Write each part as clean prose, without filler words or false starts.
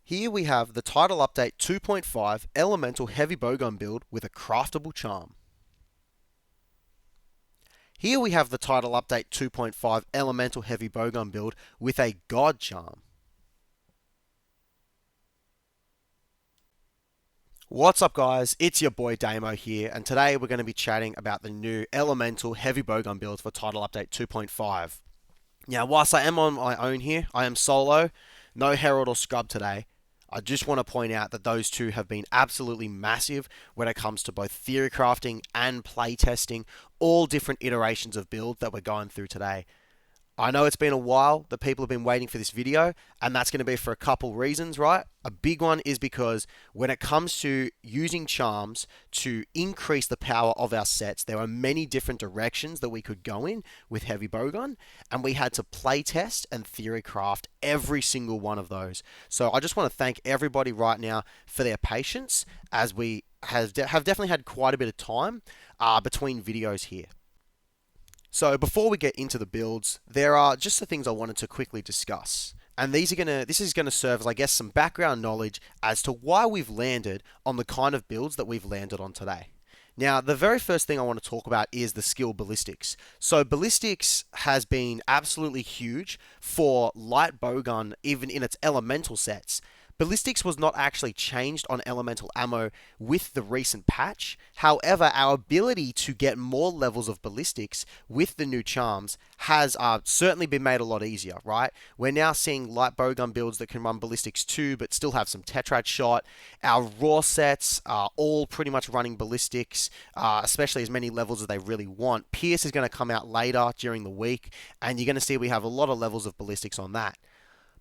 Here we have the Title Update 2.5 Elemental Heavy Bowgun build with a Craftable Charm. Here we have the Title Update 2.5 Elemental Heavy Bowgun build with a God Charm. What's up guys, it's your boy Damo here, and today we're going to be chatting about the new Elemental Heavy Bowgun build for Title Update 2.5. Now whilst I am on my own here, I am solo, no Herald or Scrub today. I just want to point out that those two have been absolutely massive when it comes to both theory crafting and playtesting, all different iterations of build that we're going through today. I know it's been a while that people have been waiting for this video, and that's going to be for a couple reasons, right? A big one is because when it comes to using charms to increase the power of our sets, there are many different directions that we could go in with Heavy Bowgun, and we had to play test and theory craft every single one of those. So I just want to thank everybody right now for their patience, as we have definitely had quite a bit of time between videos here. So before we get into the builds, there are just the things I wanted to quickly discuss. And this is gonna serve as, I guess, some background knowledge as to why we've landed on the kind of builds that we've landed on today. Now, the very first thing I want to talk about is the skill ballistics. So ballistics has been absolutely huge for light bowgun, even in its elemental sets. Ballistics was not actually changed on elemental ammo with the recent patch. However, our ability to get more levels of ballistics with the new charms has certainly been made a lot easier, right? We're now seeing light bowgun builds that can run ballistics too, but still have some tetrad shot. Our raw sets are all pretty much running ballistics, especially as many levels as they really want. Pierce is going to come out later during the week, and you're going to see we have a lot of levels of ballistics on that.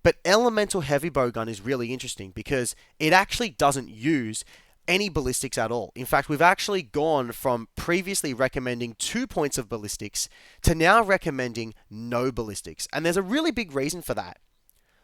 But Elemental Heavy Bowgun is really interesting because it actually doesn't use any ballistics at all. In fact, we've actually gone from previously recommending 2 points of ballistics to now recommending no ballistics. And there's a really big reason for that.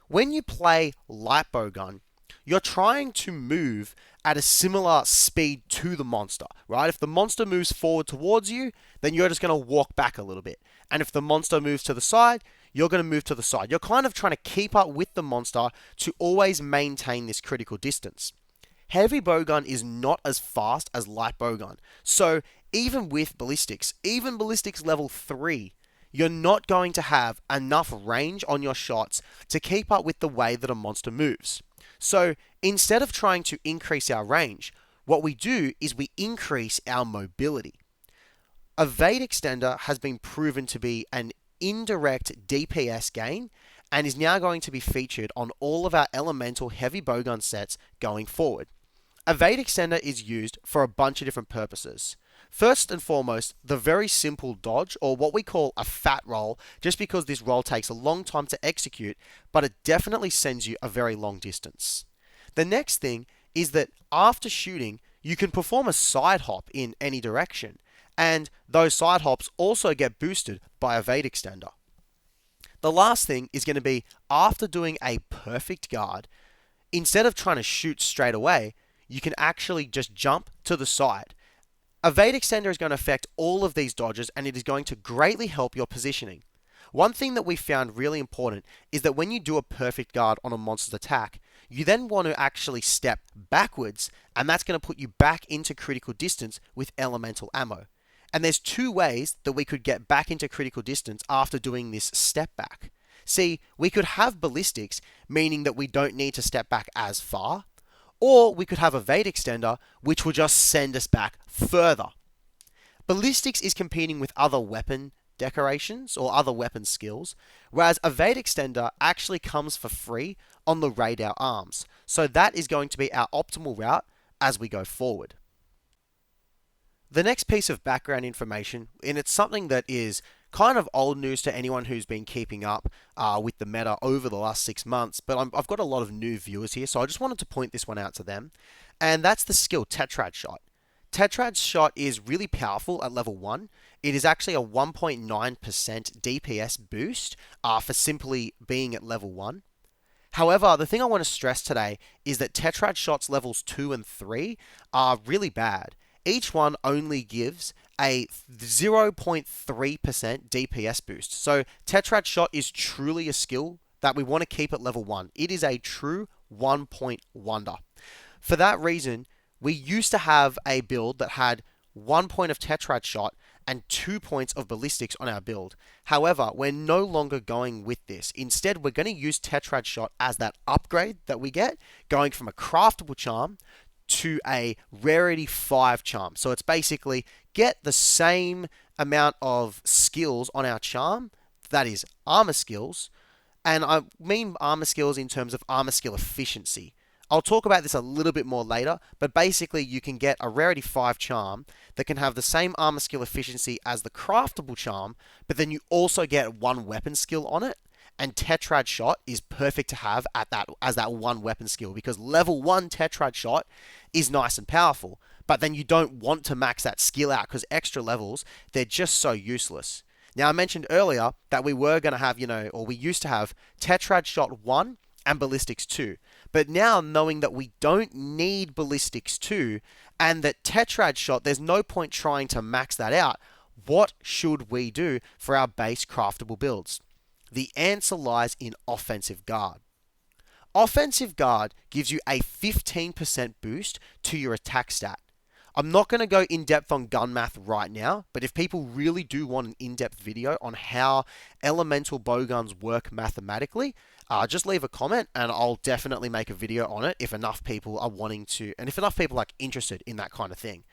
When you play light bowgun, you're trying to move at a similar speed to the monster, right? If the monster moves forward towards you, then you're just going to walk back a little bit. And if the monster moves to the side, you're going to move to the side. You're kind of trying to keep up with the monster to always maintain this critical distance. Heavy bowgun is not as fast as light bowgun. So even with ballistics, even ballistics level 3, you're not going to have enough range on your shots to keep up with the way that a monster moves. So instead of trying to increase our range, what we do is we increase our mobility. Evade Extender has been proven to be an indirect DPS gain and is now going to be featured on all of our elemental heavy bowgun sets going forward. Evade Extender is used for a bunch of different purposes. First and foremost, the very simple dodge, or what we call a fat roll, just because this roll takes a long time to execute, but it definitely sends you a very long distance. The next thing is that after shooting, you can perform a side hop in any direction, and those side hops also get boosted by Evade Extender. The last thing is going to be, after doing a perfect guard, instead of trying to shoot straight away, you can actually just jump to the side. Evade Extender is going to affect all of these dodges, and it is going to greatly help your positioning. One thing that we found really important is that when you do a perfect guard on a monster's attack, you then want to actually step backwards, and that's going to put you back into critical distance with elemental ammo. And there's 2 ways that we could get back into critical distance after doing this step back. See, we could have ballistics, meaning that we don't need to step back as far, or we could have Evade Extender, which will just send us back further. Ballistics is competing with other weapon decorations or other weapon skills, whereas Evade Extender actually comes for free on the radar arms. So that is going to be our optimal route as we go forward. The next piece of background information, and it's something that is kind of old news to anyone who's been keeping up with the meta over the last 6 months, but I've got a lot of new viewers here, so I just wanted to point this one out to them, and that's the skill Tetrad Shot. Tetrad Shot is really powerful at level 1. It is actually a 1.9% DPS boost for simply being at level 1. However, the thing I want to stress today is that Tetrad Shots levels 2 and 3 are really bad. Each one only gives a 0.3% DPS boost. So Tetrad Shot is truly a skill that we want to keep at level 1. It is a true 1-point wonder. For that reason, we used to have a build that had 1 point of tetrad shot and 2 points of ballistics on our build. However, we're no longer going with this. Instead, we're going to use tetrad shot as that upgrade that we get, going from a craftable charm to a rarity 5 charm. So it's basically get the same amount of skills on our charm, that is armor skills, and I mean armor skills in terms of armor skill efficiency. I'll talk about this a little bit more later, but basically you can get a rarity 5 charm that can have the same armor skill efficiency as the craftable charm, but then you also get 1 weapon skill on it, and tetrad shot is perfect to have at that as that 1 weapon skill, because level 1 tetrad shot is nice and powerful, but then you don't want to max that skill out because extra levels, they're just so useless. Now, I mentioned earlier that we were going to have, or we used to have tetrad shot 1 and ballistics 2. But now, knowing that we don't need ballistics 2 and that tetrad shot, there's no point trying to max that out, what should we do for our base craftable builds? The answer lies in offensive guard. Offensive guard gives you a 15% boost to your attack stat. I'm not going to go in depth on gun math right now, but if people really do want an in-depth video on how elemental bowguns work mathematically, just leave a comment and I'll definitely make a video on it if enough people are wanting to, and if enough people are interested in that kind of thing.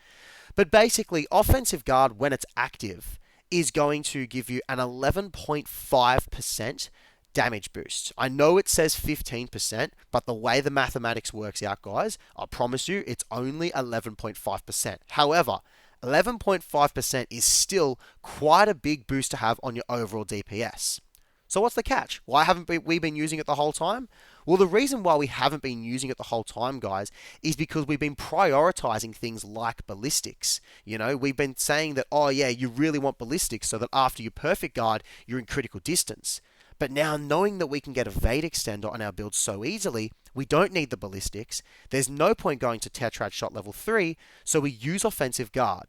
But basically, offensive guard, when it's active, is going to give you an 11.5% damage boost. I know it says 15%, but the way the mathematics works out, guys, I promise you, it's only 11.5%. However, 11.5% is still quite a big boost to have on your overall DPS. So what's the catch? Why haven't we been using it the whole time? Well, the reason why we haven't been using it the whole time, guys, is because we've been prioritizing things like ballistics. We've been saying that, oh yeah, you really want ballistics so that after you perfect guard, you're in critical distance. But now, knowing that we can get a Evade extender on our build so easily, we don't need the ballistics. There's no point going to tetrad shot level 3, so we use offensive guard.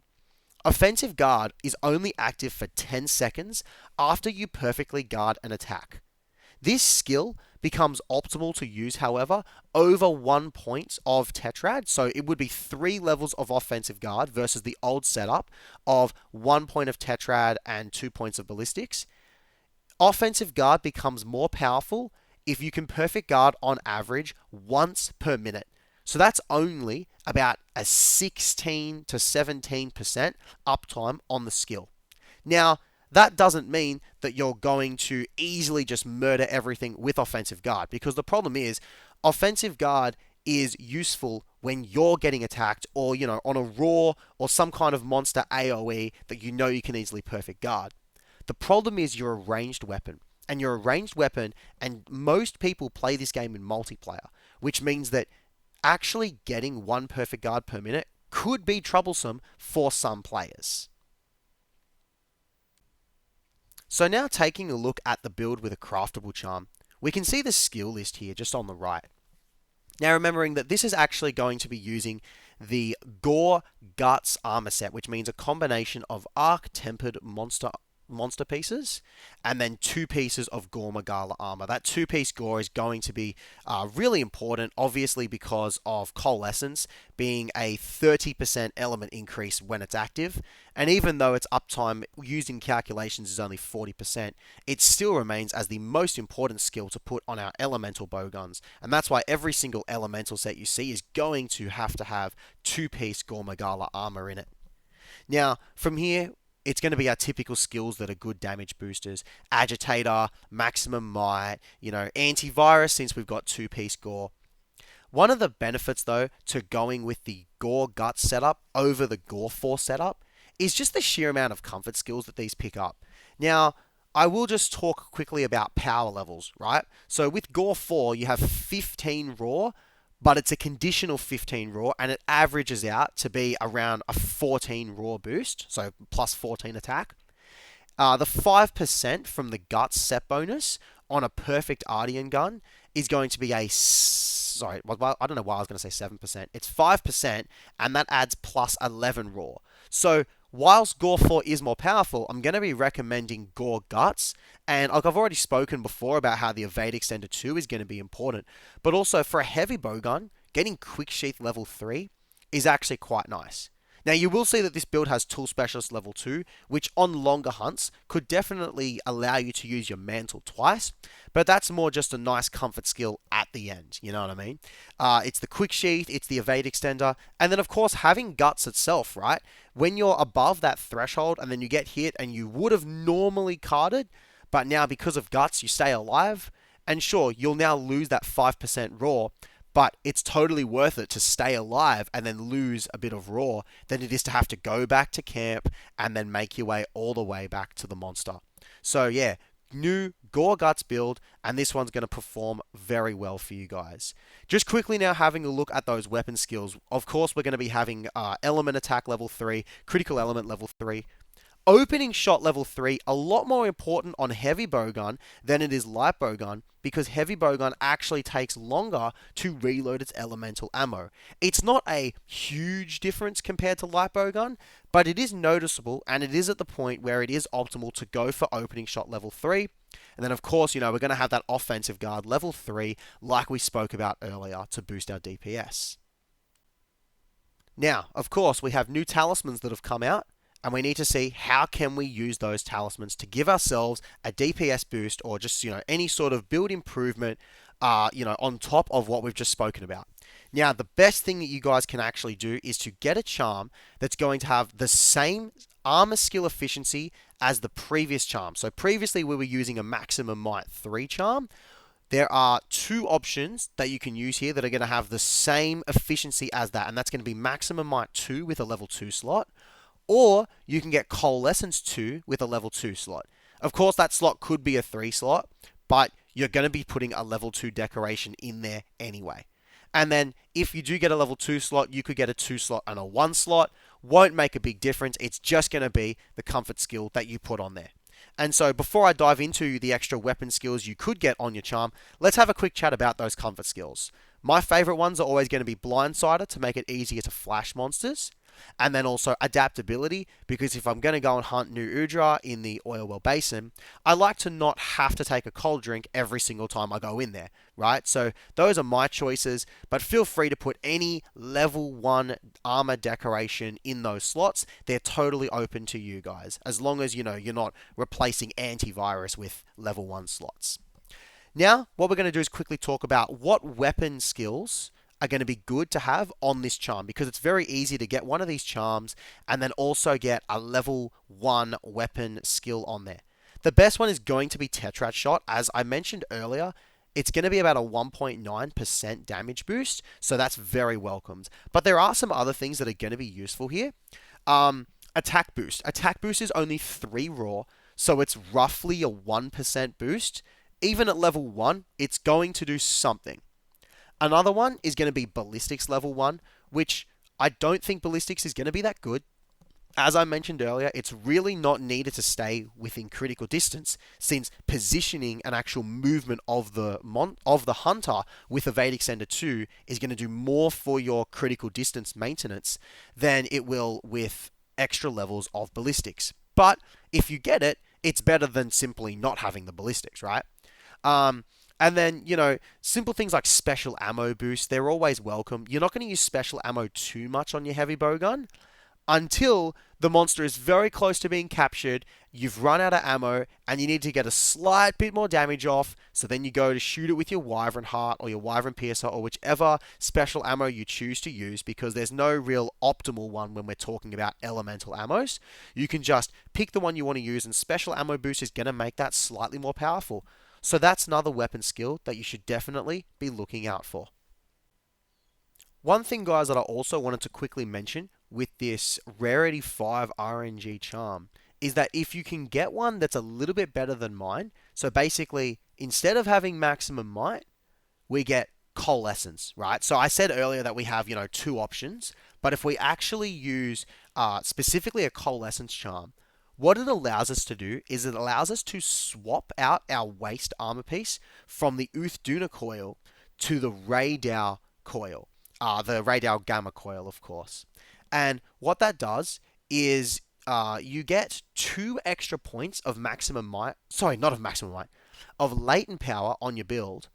Offensive guard is only active for 10 seconds after you perfectly guard an attack. This skill becomes optimal to use, however, over 1 point of tetrad, so it would be 3 levels of offensive guard versus the old setup of 1 point of tetrad and 2 points of ballistics. Offensive guard becomes more powerful if you can perfect guard on average once per minute. So that's only about a 16 to 17% uptime on the skill. Now, that doesn't mean that you're going to easily just murder everything with offensive guard, because the problem is offensive guard is useful when you're getting attacked or, on a raw or some kind of monster AoE that you can easily perfect guard. The problem is you're a ranged weapon, and most people play this game in multiplayer, which means that actually getting 1 perfect guard per minute could be troublesome for some players. So now, taking a look at the build with a craftable charm, we can see the skill list here just on the right. Now, remembering that this is actually going to be using the Gore Guts armor set, which means a combination of arc-tempered monster pieces and then 2 pieces of Gore Magala armor. That 2-piece Gore is going to be really important, obviously, because of coalescence being a 30% element increase when it's active, and even though its uptime using calculations is only 40%, it still remains as the most important skill to put on our elemental bowguns, and that's why every single elemental set you see is going to have 2-piece Gore Magala armor in it. Now, from here, it's going to be our typical skills that are good damage boosters. Agitator, maximum might, antivirus, since we've got 2-piece Gore. One of the benefits, though, to going with the Gore Guts setup over the Gore Force setup is just the sheer amount of comfort skills that these pick up. Now, I will just talk quickly about power levels, right? So with Gore 4, you have 15 raw, but it's a conditional 15 raw, and it averages out to be around a 14 raw boost, so plus 14 attack. The 5% from the Guts set bonus on a perfect Artian gun is going to be I don't know why I was going to say 7%. It's 5%, and that adds plus 11 raw. So Whilst Gore 4 is more powerful, I'm going to be recommending Gore Guts. And like I've already spoken before about how the Evade Extender 2 is going to be important. But also for a heavy bowgun, getting Quick Sheath level 3 is actually quite nice. Now you will see that this build has Tool Specialist level 2, which on longer hunts could definitely allow you to use your Mantle twice, but that's more just a nice comfort skill at the end, you know what I mean? It's the Quick Sheath, it's the Evade Extender, and then of course having Guts itself, right? When you're above that threshold and then you get hit and you would have normally carded, but now because of Guts you stay alive, and sure, you'll now lose that 5% raw, but it's totally worth it to stay alive and then lose a bit of raw than it is to have to go back to camp and then make your way all the way back to the monster. So yeah, new Gore Guts build, and this one's going to perform very well for you guys. Just quickly now having a look at those weapon skills. Of course, we're going to be having element attack level 3, critical element level 3. Opening shot level 3, a lot more important on heavy bowgun than it is light bowgun, because heavy bowgun actually takes longer to reload its elemental ammo. It's not a huge difference compared to light bowgun, but it is noticeable, and it is at the point where it is optimal to go for opening shot level 3. And then of course, we're going to have that offensive guard level 3 like we spoke about earlier to boost our DPS. Now, of course, we have new talismans that have come out, and we need to see how can we use those talismans to give ourselves a DPS boost or just, any sort of build improvement, on top of what we've just spoken about. Now, the best thing that you guys can actually do is to get a charm that's going to have the same armor skill efficiency as the previous charm. So previously we were using a maximum might 3 charm. There are 2 options that you can use here that are going to have the same efficiency as that, and that's going to be maximum might 2 with a level 2 slot, or you can get coalescence 2 with a level 2 slot. Of course, that slot could be a 3 slot, but you're going to be putting a level 2 decoration in there anyway. And then if you do get a level 2 slot, you could get a 2 slot and a 1 slot. Won't make a big difference. It's just going to be the comfort skill that you put on there. And so before I dive into the extra weapon skills you could get on your charm, let's have a quick chat about those comfort skills. My favorite ones are always going to be Blindsider to make it easier to flash monsters. And then also adaptability, because if I'm going to go and hunt New Udra in the Oil Well Basin, I like to not have to take a cold drink every single time I go in there, right? So those are my choices, but feel free to put any level 1 armor decoration in those slots. They're totally open to you guys, as long as you're not replacing antivirus with level 1 slots. Now, what we're going to do is quickly talk about what weapon skills are going to be good to have on this charm, because it's very easy to get one of these charms and then also get a level 1 weapon skill on there. The best one is going to be Tetrad Shot. As I mentioned earlier, it's going to be about a 1.9% damage boost, so that's very welcomed. But there are some other things that are going to be useful here. Attack Boost. Attack Boost is only 3 raw, so it's roughly a 1% boost. Even at level 1, it's going to do something. Another one is going to be Ballistics level 1, which I don't think Ballistics is going to be that good. As I mentioned earlier, it's really not needed to stay within critical distance, since positioning and actual movement of the hunter with Evade Extender 2 is going to do more for your critical distance maintenance than it will with extra levels of Ballistics. But if you get it, it's better than simply not having the Ballistics, right? And then, simple things like special ammo boost, they're always welcome. You're not going to use special ammo too much on your heavy bowgun until the monster is very close to being captured, you've run out of ammo, and you need to get a slight bit more damage off, so then you go to shoot it with your Wyvern Heart or your Wyvern Piercer or whichever special ammo you choose to use, because there's no real optimal one when we're talking about elemental ammos. You can just pick the one you want to use, and special ammo boost is going to make that slightly more powerful. So that's another weapon skill that you should definitely be looking out for. One thing, guys, that I also wanted to quickly mention with this Rarity 5 RNG Charm is that if you can get one that's a little bit better than mine, so basically, instead of having Maximum Might, we get Coalescence, right? So I said earlier that we have, 2 options, but if we actually use specifically a Coalescence Charm, what it allows us to do is it allows us to swap out our waist armor piece from the Uth Duna coil to the Radau coil. The Radau Gamma coil, of course. And what that does is you get 2 extra points of maximum might. Sorry, not of maximum might, of latent power on your build.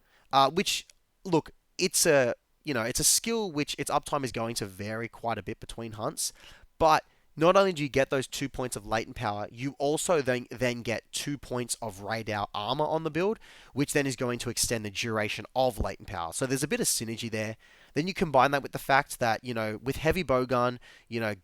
Which, look, it's a it's a skill which its uptime is going to vary quite a bit between hunts, but not only do you get those 2 points of latent power, you also then get 2 points of radar armor on the build, which then is going to extend the duration of latent power. So there's a bit of synergy there. Then you combine that with the fact that, with heavy bowgun,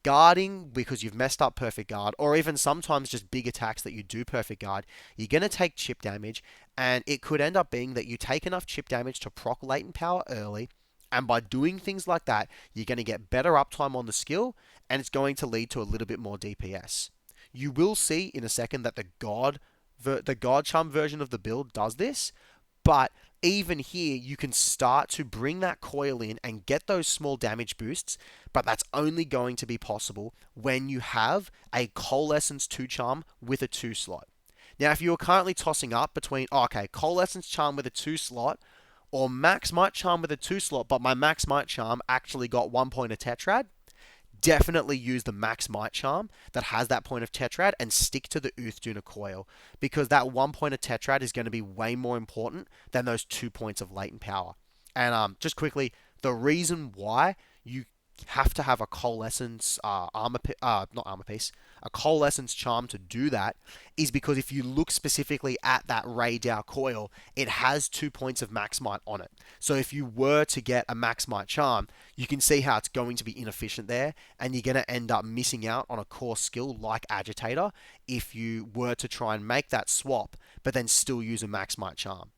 guarding because you've messed up perfect guard, or even sometimes just big attacks that you do perfect guard, you're going to take chip damage, and it could end up being that you take enough chip damage to proc latent power early, and by doing things like that, you're going to get better uptime on the skill, and it's going to lead to a little bit more DPS. You will see in a second that the God Charm version of the build does this, but even here, you can start to bring that coil in and get those small damage boosts, but that's only going to be possible when you have a Coalescence 2 Charm with a 2 slot. Now, if you are currently tossing up between, Coalescence Charm with a 2 slot, or Max Might Charm with a 2 slot, but my Max Might Charm actually got 1 point of Tetrad, definitely use the Max Might Charm that has that point of Tetrad and stick to the Uth Duna coil, because that 1 point of Tetrad is going to be way more important than those 2 points of latent power. And just quickly, the reason why you have to have a coalescence not armor piece, a coalescence charm to do that is because if you look specifically at that radar coil, it has 2 points of max might on it. So if you were to get a max might charm, you can see how it's going to be inefficient there, and you're going to end up missing out on a core skill like agitator if you were to try and make that swap but then still use a max might charm.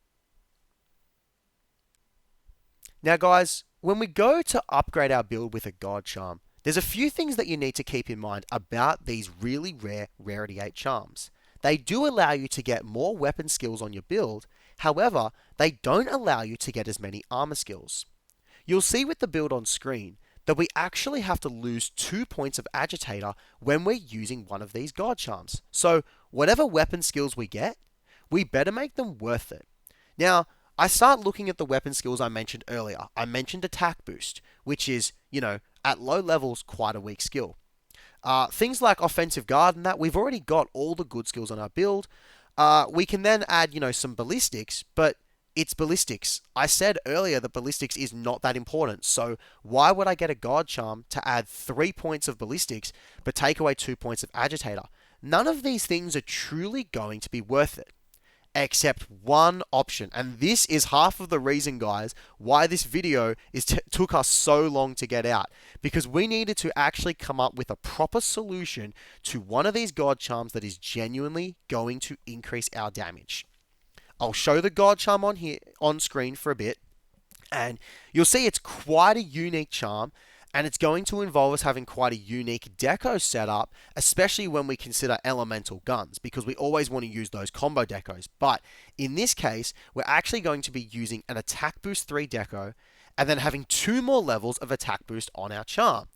Now guys, when we go to upgrade our build with a God Charm, there's a few things that you need to keep in mind about these really rare Rarity 8 charms. They do allow you to get more weapon skills on your build, however, they don't allow you to get as many armor skills. You'll see with the build on screen that we actually have to lose 2 points of agitator when we're using one of these God Charms. So whatever weapon skills we get, we better make them worth it. Now, I start looking at the weapon skills I mentioned earlier. I mentioned attack boost, which is, at low levels, quite a weak skill. Things like offensive guard and that, we've already got all the good skills on our build. We can then add, some ballistics, but it's ballistics. I said earlier that ballistics is not that important, so why would I get a God Charm to add 3 points of ballistics, but take away 2 points of agitator? None of these things are truly going to be worth it, except one option. And this is half of the reason, guys, why this video took us so long to get out. Because we needed to actually come up with a proper solution to one of these God Charms that is genuinely going to increase our damage. I'll show the God Charm on screen for a bit, and you'll see it's quite a unique charm, and it's going to involve us having quite a unique deco setup, especially when we consider elemental guns, because we always want to use those combo decos. But in this case, we're actually going to be using an attack boost 3 deco, and then having 2 more levels of attack boost on our charm.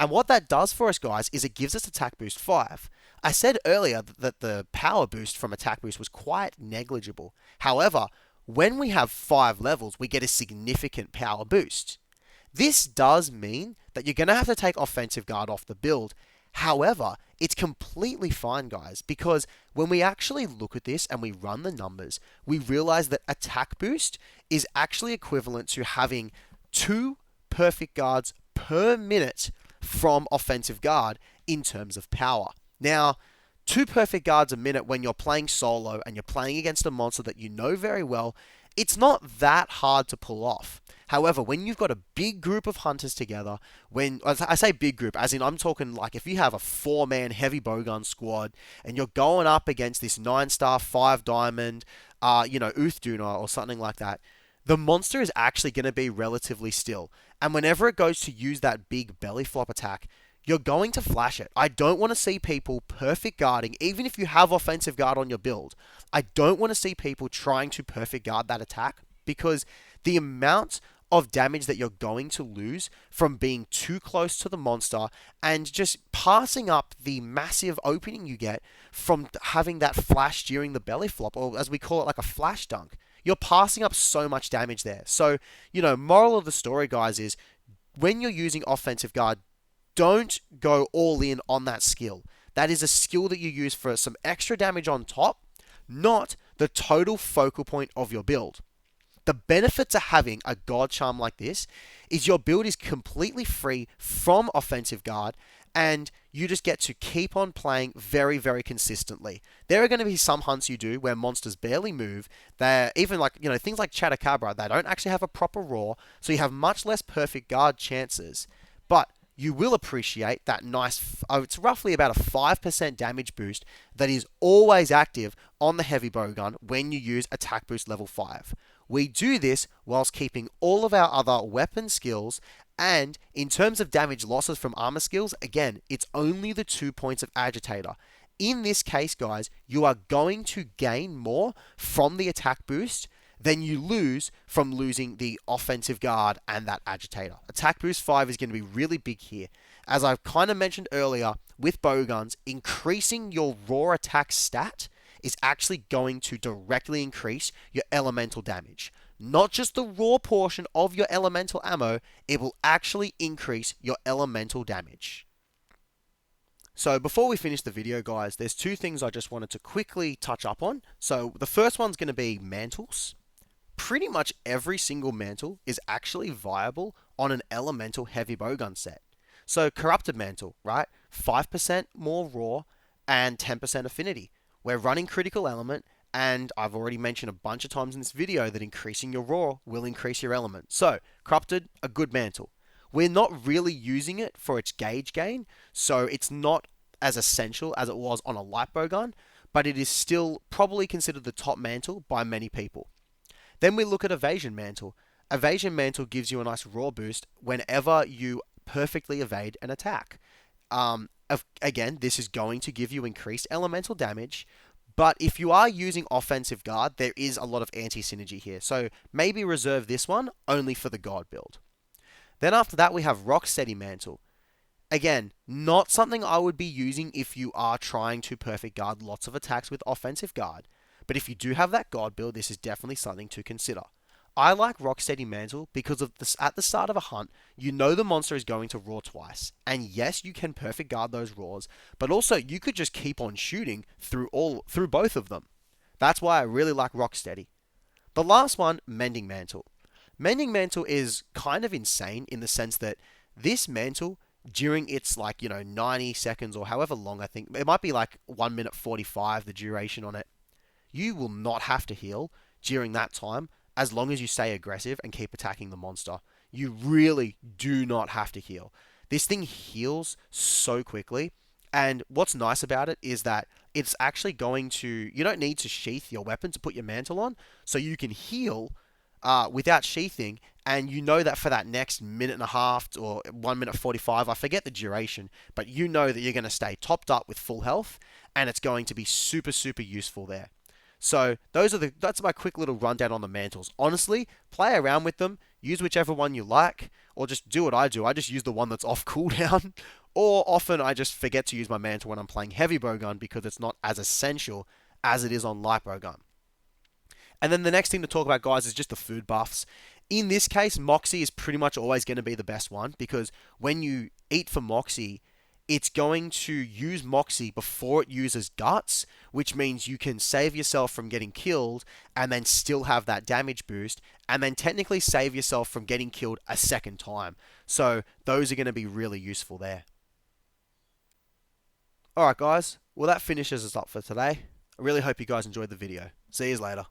And what that does for us, guys, is it gives us attack boost 5. I said earlier that the power boost from attack boost was quite negligible. However, when we have 5 levels, we get a significant power boost. This does mean that you're going to have to take offensive guard off the build. However, it's completely fine, guys, because when we actually look at this and we run the numbers, we realize that attack boost is actually equivalent to having 2 perfect guards per minute from offensive guard in terms of power. Now, 2 perfect guards a minute when you're playing solo and you're playing against a monster that you know very well, it's not that hard to pull off. However, when you've got a big group of hunters together, when I say big group, as in I'm talking like if you have a 4-man heavy bowgun squad and you're going up against this 9-star, 5-diamond, Uth Duna or something like that, the monster is actually going to be relatively still. And whenever it goes to use that big belly flop attack, you're going to flash it. I don't want to see people perfect guarding, even if you have offensive guard on your build. I don't want to see people trying to perfect guard that attack, because the amount of damage that you're going to lose from being too close to the monster and just passing up the massive opening you get from having that flash during the belly flop, or as we call it, like a flash dunk. You're passing up so much damage there. So, moral of the story, guys, is when you're using offensive guard, don't go all in on that skill. That is a skill that you use for some extra damage on top, not the total focal point of your build. The benefit to having a God Charm like this is your build is completely free from offensive guard, and you just get to keep on playing very, very consistently. There are going to be some hunts you do where monsters barely move. They're even like, things like Chatacabra, they don't actually have a proper roar, so you have much less perfect guard chances. But you will appreciate that nice, it's roughly about a 5% damage boost that is always active on the heavy bowgun when you use attack boost level 5. We do this whilst keeping all of our other weapon skills, and in terms of damage losses from armor skills, again, it's only the 2 points of agitator. In this case, guys, you are going to gain more from the attack boost than you lose from losing the offensive guard and that agitator. Attack boost 5 is going to be really big here. As I've kind of mentioned earlier, with bowguns, increasing your raw attack stat is actually going to directly increase your elemental damage. Not just the raw portion of your elemental ammo, it will actually increase your elemental damage. So before we finish the video, guys, there's two things I just wanted to quickly touch up on. So the first one's going to be mantles. Pretty much every single mantle is actually viable on an elemental heavy bowgun set. So corrupted mantle, right? 5% more raw and 10% affinity. We're running critical element, and I've already mentioned a bunch of times in this video that increasing your raw will increase your element. So corrupted, a good mantle. We're not really using it for its gauge gain, so it's not as essential as it was on a light bowgun, but it is still probably considered the top mantle by many people. Then we look at evasion mantle. Evasion mantle gives you a nice raw boost whenever you perfectly evade an attack. Again, this is going to give you increased elemental damage, but if you are using offensive guard, there is a lot of anti-synergy here. So maybe reserve this one only for the god build. Then after that, we have Rocksteady Mantle. Again, not something I would be using if you are trying to perfect guard lots of attacks with offensive guard. But if you do have that god build, this is definitely something to consider. I like Rocksteady Mantle because of this, at the start of a hunt, you know the monster is going to roar twice. And yes, you can perfect guard those roars, but also you could just keep on shooting through both of them. That's why I really like Rocksteady. The last one, Mending Mantle. Mending Mantle is kind of insane in the sense that this mantle, during its 90 seconds or however long, I think, it might be like 1 minute 45, the duration on it. You will not have to heal during that time as long as you stay aggressive and keep attacking the monster. You really do not have to heal. This thing heals so quickly, and what's nice about it is that it's actually going to, you don't need to sheath your weapon to put your mantle on, so you can heal without sheathing, and you know that for that next minute and a half or 1 minute 45, I forget the duration, but you know that you're going to stay topped up with full health, and it's going to be super, super useful there. So that's my quick little rundown on the mantles. Honestly, play around with them, use whichever one you like, or just do what I do. I just use the one that's off cooldown, or often I just forget to use my mantle when I'm playing heavy bowgun because it's not as essential as it is on light bowgun. And then the next thing to talk about, guys, is just the food buffs. In this case, Moxie is pretty much always going to be the best one because when you eat for Moxie, it's going to use Moxie before it uses Guts, which means you can save yourself from getting killed and then still have that damage boost, and then technically save yourself from getting killed a second time. So those are going to be really useful there. Alright guys, well that finishes us up for today. I really hope you guys enjoyed the video. See you later.